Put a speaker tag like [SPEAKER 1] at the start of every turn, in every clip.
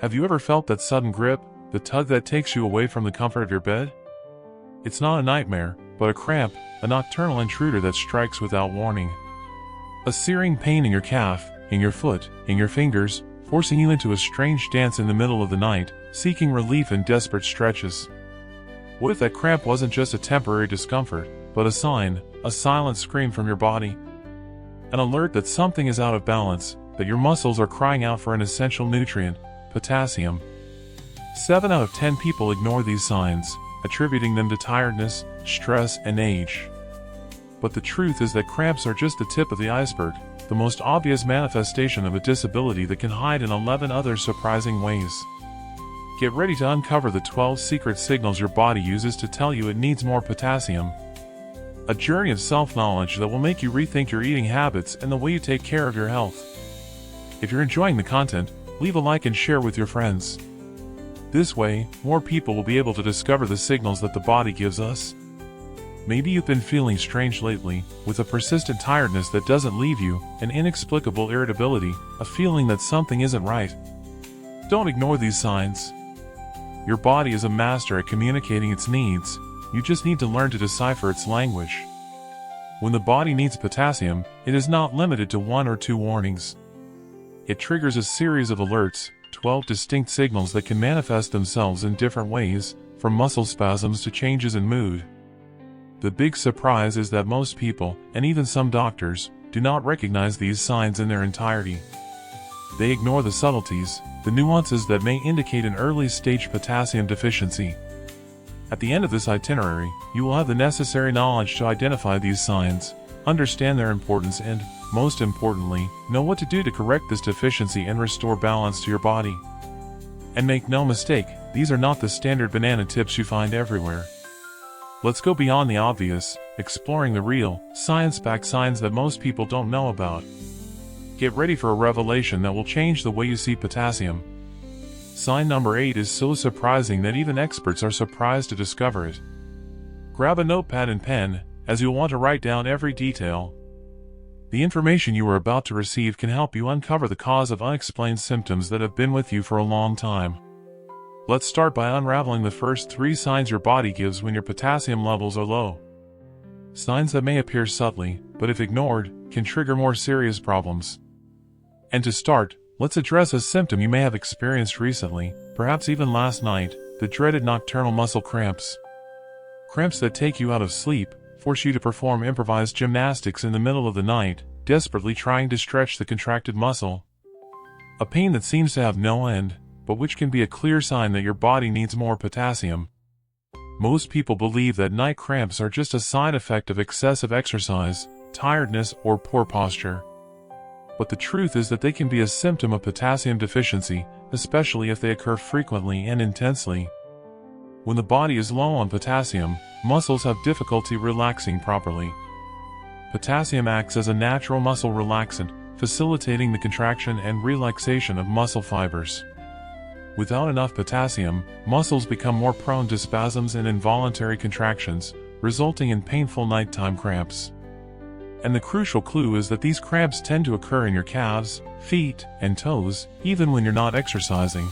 [SPEAKER 1] Have you ever felt that sudden grip, the tug that takes you away from the comfort of your bed? It's not a nightmare, but a cramp, a nocturnal intruder that strikes without warning. A searing pain in your calf, in your foot, in your fingers, forcing you into a strange dance in the middle of the night, seeking relief in desperate stretches. What if that cramp wasn't just a temporary discomfort, but a sign, a silent scream from your body? An alert that something is out of balance, that your muscles are crying out for an essential nutrient, potassium. 7 out of 10 people ignore these signs, attributing them to tiredness, stress, and age. But the truth is that cramps are just the tip of the iceberg, the most obvious manifestation of a disability that can hide in 11 other surprising ways. Get ready to uncover the 12 secret signals your body uses to tell you it needs more potassium. A journey of self-knowledge that will make you rethink your eating habits and the way you take care of your health. If you're enjoying the content, leave a like and share with your friends. This way, more people will be able to discover the signals that the body gives us. Maybe you've been feeling strange lately, with a persistent tiredness that doesn't leave you, an inexplicable irritability, a feeling that something isn't right. Don't ignore these signs. Your body is a master at communicating its needs, you just need to learn to decipher its language. When the body needs potassium, it is not limited to 1 or 2 warnings. It triggers a series of alerts, 12 distinct signals that can manifest themselves in different ways, from muscle spasms to changes in mood. The big surprise is that most people, and even some doctors, do not recognize these signs in their entirety. They ignore the subtleties, the nuances that may indicate an early-stage potassium deficiency. At the end of this itinerary, you will have the necessary knowledge to identify these signs, understand their importance and, most importantly, know what to do to correct this deficiency and restore balance to your body. And make no mistake, these are not the standard banana tips you find everywhere. Let's go beyond the obvious, exploring the real, science-backed signs that most people don't know about. Get ready for a revelation that will change the way you see potassium. Sign number 8 is so surprising that even experts are surprised to discover it. Grab a notepad and pen, as you'll want to write down every detail. The information you are about to receive can help you uncover the cause of unexplained symptoms that have been with you for a long time. Let's start by unraveling the first 3 signs your body gives when your potassium levels are low. Signs that may appear subtly, but if ignored, can trigger more serious problems. And to start, let's address a symptom you may have experienced recently, perhaps even last night, the dreaded nocturnal muscle cramps. Cramps that take you out of sleep, force you to perform improvised gymnastics in the middle of the night, desperately trying to stretch the contracted muscle. A pain that seems to have no end, but which can be a clear sign that your body needs more potassium. Most people believe that night cramps are just a side effect of excessive exercise, tiredness, or poor posture. But the truth is that they can be a symptom of potassium deficiency, especially if they occur frequently and intensely. When the body is low on potassium, muscles have difficulty relaxing properly. Potassium acts as a natural muscle relaxant, facilitating the contraction and relaxation of muscle fibers. Without enough potassium, muscles become more prone to spasms and involuntary contractions, resulting in painful nighttime cramps. And the crucial clue is that these cramps tend to occur in your calves, feet, and toes, even when you're not exercising.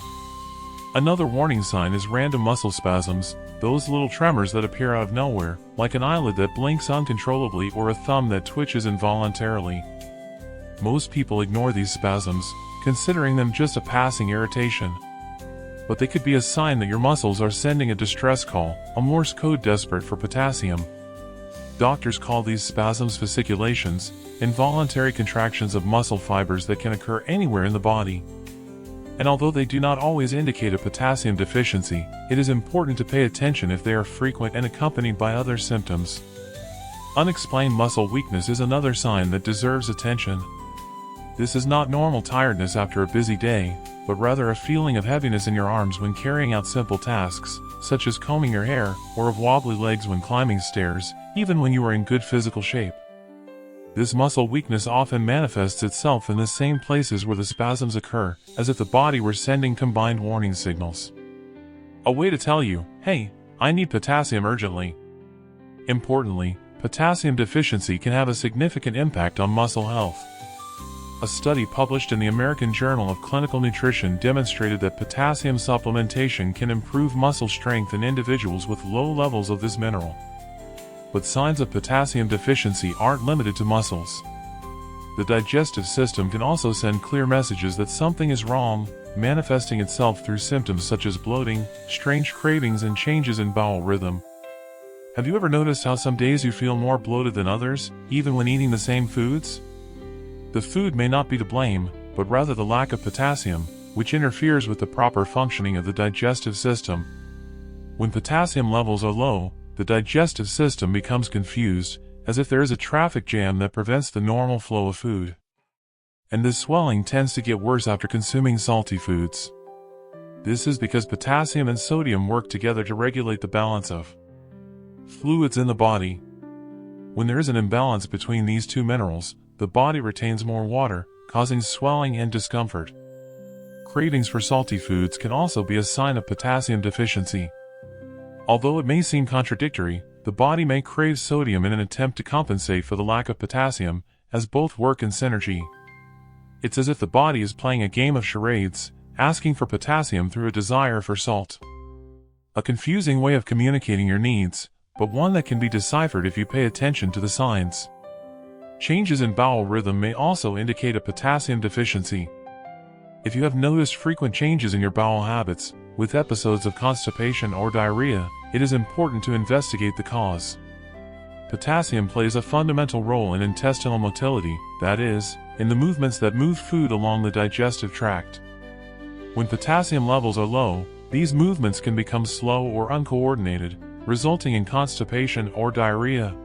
[SPEAKER 1] Another warning sign is random muscle spasms, those little tremors that appear out of nowhere, like an eyelid that blinks uncontrollably or a thumb that twitches involuntarily. Most people ignore these spasms, considering them just a passing irritation. But they could be a sign that your muscles are sending a distress call, a Morse code desperate for potassium. Doctors call these spasms fasciculations, involuntary contractions of muscle fibers that can occur anywhere in the body. And although they do not always indicate a potassium deficiency, it is important to pay attention if they are frequent and accompanied by other symptoms. Unexplained muscle weakness is another sign that deserves attention. This is not normal tiredness after a busy day, but rather a feeling of heaviness in your arms when carrying out simple tasks, such as combing your hair, or of wobbly legs when climbing stairs, even when you are in good physical shape. This muscle weakness often manifests itself in the same places where the spasms occur, as if the body were sending combined warning signals. A way to tell you, hey, I need potassium urgently. Importantly, potassium deficiency can have a significant impact on muscle health. A study published in the American Journal of Clinical Nutrition demonstrated that potassium supplementation can improve muscle strength in individuals with low levels of this mineral. But signs of potassium deficiency aren't limited to muscles. The digestive system can also send clear messages that something is wrong, manifesting itself through symptoms such as bloating, strange cravings, and changes in bowel rhythm. Have you ever noticed how some days you feel more bloated than others, even when eating the same foods? The food may not be to blame, but rather the lack of potassium, which interferes with the proper functioning of the digestive system. When potassium levels are low, the digestive system becomes confused, as if there is a traffic jam that prevents the normal flow of food. And this swelling tends to get worse after consuming salty foods. This is because potassium and sodium work together to regulate the balance of fluids in the body. When there is an imbalance between these two minerals, the body retains more water, causing swelling and discomfort. Cravings for salty foods can also be a sign of potassium deficiency. Although it may seem contradictory, the body may crave sodium in an attempt to compensate for the lack of potassium, as both work in synergy. It's as if the body is playing a game of charades, asking for potassium through a desire for salt. A confusing way of communicating your needs, but one that can be deciphered if you pay attention to the signs. Changes in bowel rhythm may also indicate a potassium deficiency. If you have noticed frequent changes in your bowel habits, with episodes of constipation or diarrhea, it is important to investigate the cause. Potassium plays a fundamental role in intestinal motility, that is, in the movements that move food along the digestive tract. When potassium levels are low, these movements can become slow or uncoordinated, resulting in constipation or diarrhea.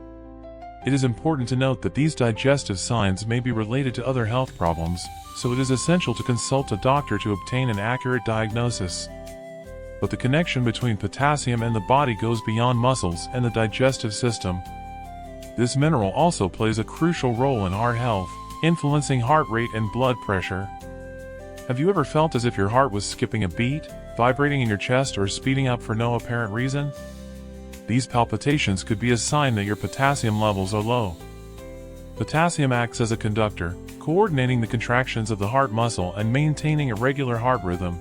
[SPEAKER 1] It is important to note that these digestive signs may be related to other health problems, so it is essential to consult a doctor to obtain an accurate diagnosis. But the connection between potassium and the body goes beyond muscles and the digestive system. This mineral also plays a crucial role in heart health, influencing heart rate and blood pressure. Have you ever felt as if your heart was skipping a beat, vibrating in your chest, or speeding up for no apparent reason? These palpitations could be a sign that your potassium levels are low. Potassium acts as a conductor, coordinating the contractions of the heart muscle and maintaining a regular heart rhythm.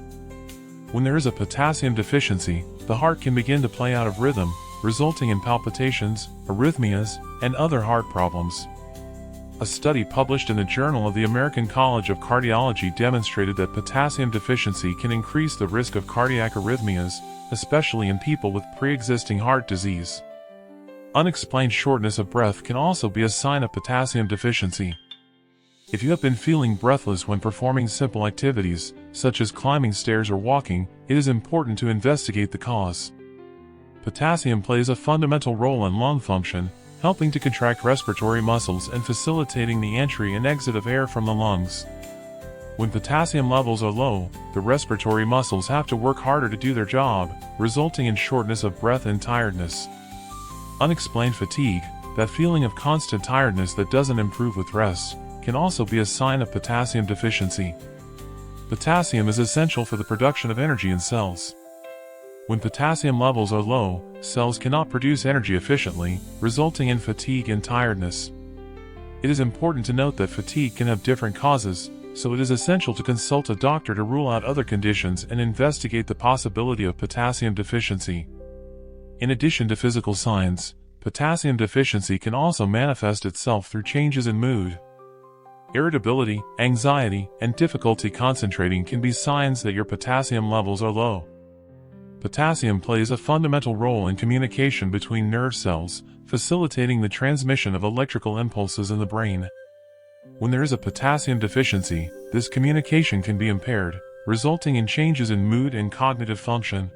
[SPEAKER 1] When there is a potassium deficiency, the heart can begin to play out of rhythm, resulting in palpitations, arrhythmias, and other heart problems. A study published in the Journal of the American College of Cardiology demonstrated that potassium deficiency can increase the risk of cardiac arrhythmias, especially in people with pre-existing heart disease. Unexplained shortness of breath can also be a sign of potassium deficiency. If you have been feeling breathless when performing simple activities, such as climbing stairs or walking, it is important to investigate the cause. Potassium plays a fundamental role in lung function, helping to contract respiratory muscles and facilitating the entry and exit of air from the lungs. When potassium levels are low, the respiratory muscles have to work harder to do their job, resulting in shortness of breath and tiredness. Unexplained fatigue, that feeling of constant tiredness that doesn't improve with rest, can also be a sign of potassium deficiency. Potassium is essential for the production of energy in cells. When potassium levels are low, cells cannot produce energy efficiently, resulting in fatigue and tiredness. It is important to note that fatigue can have different causes, so it is essential to consult a doctor to rule out other conditions and investigate the possibility of potassium deficiency. In addition to physical signs, potassium deficiency can also manifest itself through changes in mood. Irritability, anxiety, and difficulty concentrating can be signs that your potassium levels are low. Potassium plays a fundamental role in communication between nerve cells, facilitating the transmission of electrical impulses in the brain. When there is a potassium deficiency, this communication can be impaired, resulting in changes in mood and cognitive function.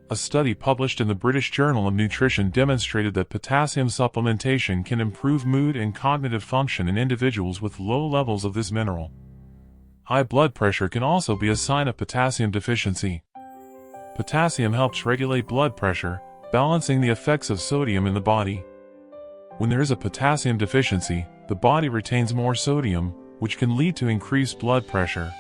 [SPEAKER 1] A study published in the British Journal of Nutrition demonstrated that potassium supplementation can improve mood and cognitive function in individuals with low levels of this mineral. High blood pressure can also be a sign of potassium deficiency. Potassium helps regulate blood pressure, balancing the effects of sodium in the body. When there is a potassium deficiency, the body retains more sodium, which can lead to increased blood pressure.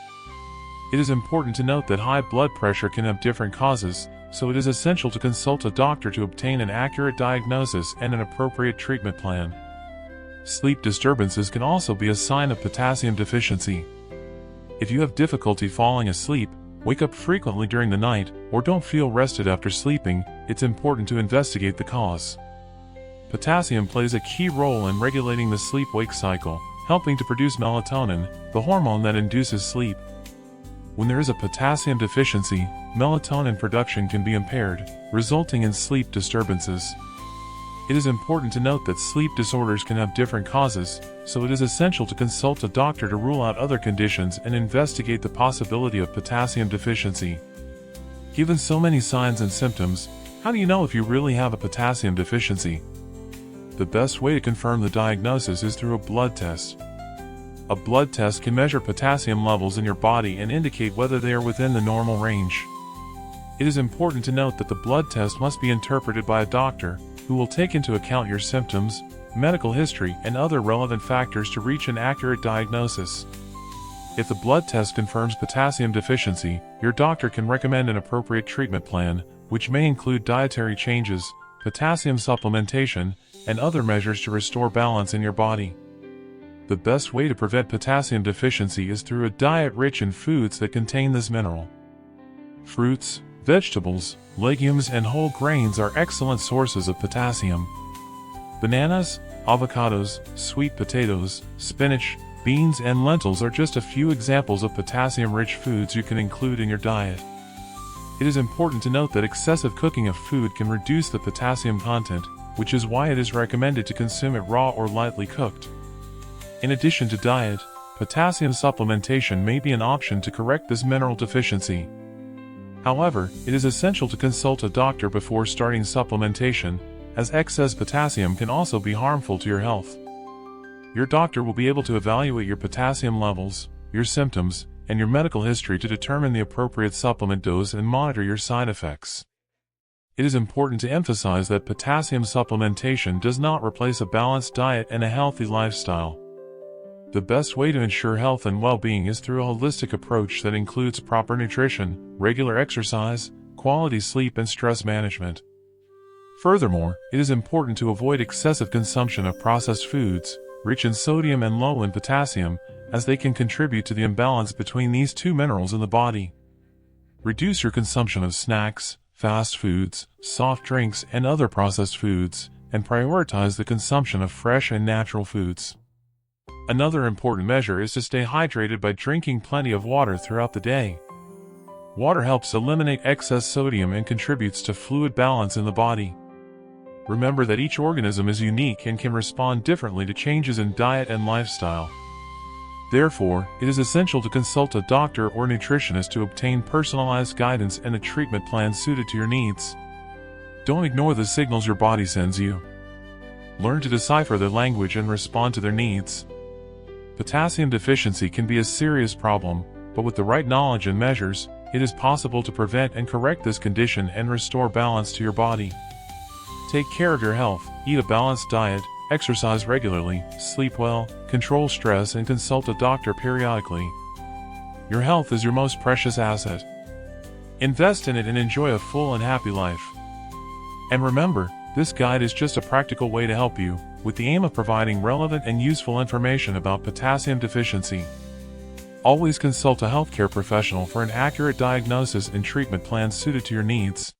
[SPEAKER 1] It is important to note that high blood pressure can have different causes, so it is essential to consult a doctor to obtain an accurate diagnosis and an appropriate treatment plan. Sleep disturbances can also be a sign of potassium deficiency. If you have difficulty falling asleep, wake up frequently during the night, or don't feel rested after sleeping, it's important to investigate the cause. Potassium plays a key role in regulating the sleep-wake cycle, helping to produce melatonin, the hormone that induces sleep. When there is a potassium deficiency, melatonin production can be impaired, resulting in sleep disturbances. It is important to note that sleep disorders can have different causes, so it is essential to consult a doctor to rule out other conditions and investigate the possibility of potassium deficiency. Given so many signs and symptoms, how do you know if you really have a potassium deficiency? The best way to confirm the diagnosis is through a blood test. A blood test can measure potassium levels in your body and indicate whether they are within the normal range. It is important to note that the blood test must be interpreted by a doctor, who will take into account your symptoms, medical history, and other relevant factors to reach an accurate diagnosis. If the blood test confirms potassium deficiency, your doctor can recommend an appropriate treatment plan, which may include dietary changes, potassium supplementation, and other measures to restore balance in your body. The best way to prevent potassium deficiency is through a diet rich in foods that contain this mineral. Fruits, vegetables, legumes, and whole grains are excellent sources of potassium. Bananas, avocados, sweet potatoes, spinach, beans, and lentils are just a few examples of potassium-rich foods you can include in your diet. It is important to note that excessive cooking of food can reduce the potassium content, which is why it is recommended to consume it raw or lightly cooked. In addition to diet, potassium supplementation may be an option to correct this mineral deficiency. However, it is essential to consult a doctor before starting supplementation, as excess potassium can also be harmful to your health. Your doctor will be able to evaluate your potassium levels, your symptoms, and your medical history to determine the appropriate supplement dose and monitor your side effects. It is important to emphasize that potassium supplementation does not replace a balanced diet and a healthy lifestyle. The best way to ensure health and well-being is through a holistic approach that includes proper nutrition, regular exercise, quality sleep, and stress management. Furthermore, it is important to avoid excessive consumption of processed foods, rich in sodium and low in potassium, as they can contribute to the imbalance between these two minerals in the body. Reduce your consumption of snacks, fast foods, soft drinks, and other processed foods, and prioritize the consumption of fresh and natural foods. Another important measure is to stay hydrated by drinking plenty of water throughout the day. Water helps eliminate excess sodium and contributes to fluid balance in the body. Remember that each organism is unique and can respond differently to changes in diet and lifestyle. Therefore, it is essential to consult a doctor or nutritionist to obtain personalized guidance and a treatment plan suited to your needs. Don't ignore the signals your body sends you. Learn to decipher their language and respond to their needs. Potassium deficiency can be a serious problem, but with the right knowledge and measures, it is possible to prevent and correct this condition and restore balance to your body. Take care of your health, eat a balanced diet, exercise regularly, sleep well, control stress, and consult a doctor periodically. Your health is your most precious asset. Invest in it and enjoy a full and happy life. And remember, this guide is just a practical way to help you, with the aim of providing relevant and useful information about potassium deficiency. Always consult a healthcare professional for an accurate diagnosis and treatment plan suited to your needs.